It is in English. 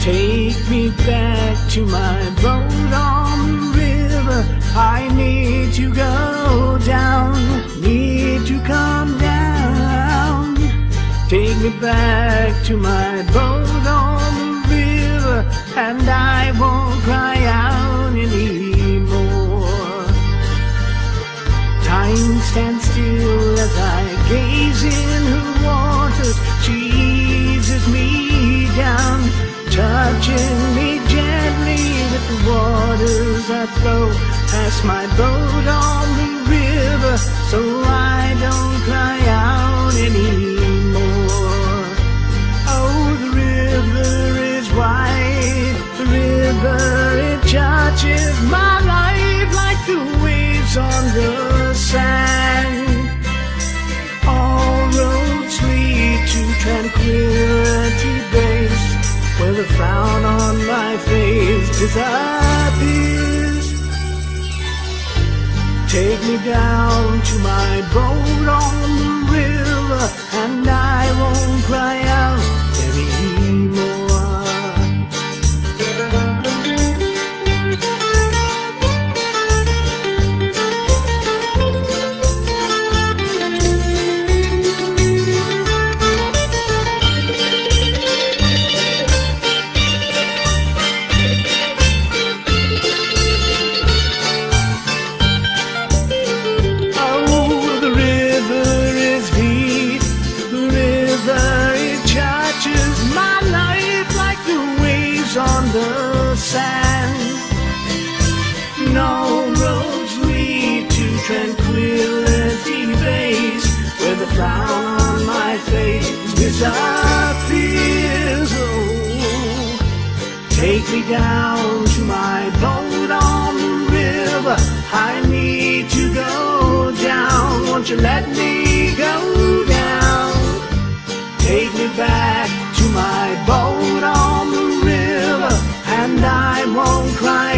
Take me back to my boat on the river. I need to go down, need to come down. Take me back to my boat on the river, and I won't cry out anymore. Time stands still as I gaze in her waters. She eases me down, touching me gently with the waters that flow past my boat on the river, so I don't cry out anymore. Oh, the river is wide, the river, it touches my life like the waves on the sand. All roads lead to Tranquility Base, where the frown on my face disappears. Take me down to my boat on the river, and I won't cry out anymore. On the sand, no roads lead to Tranquility Base, where the frown on my face disappears. Oh, take me down to my boat on the river. I need to go down. Won't you let me go down? Take me back to my boat on the river, and I won't cry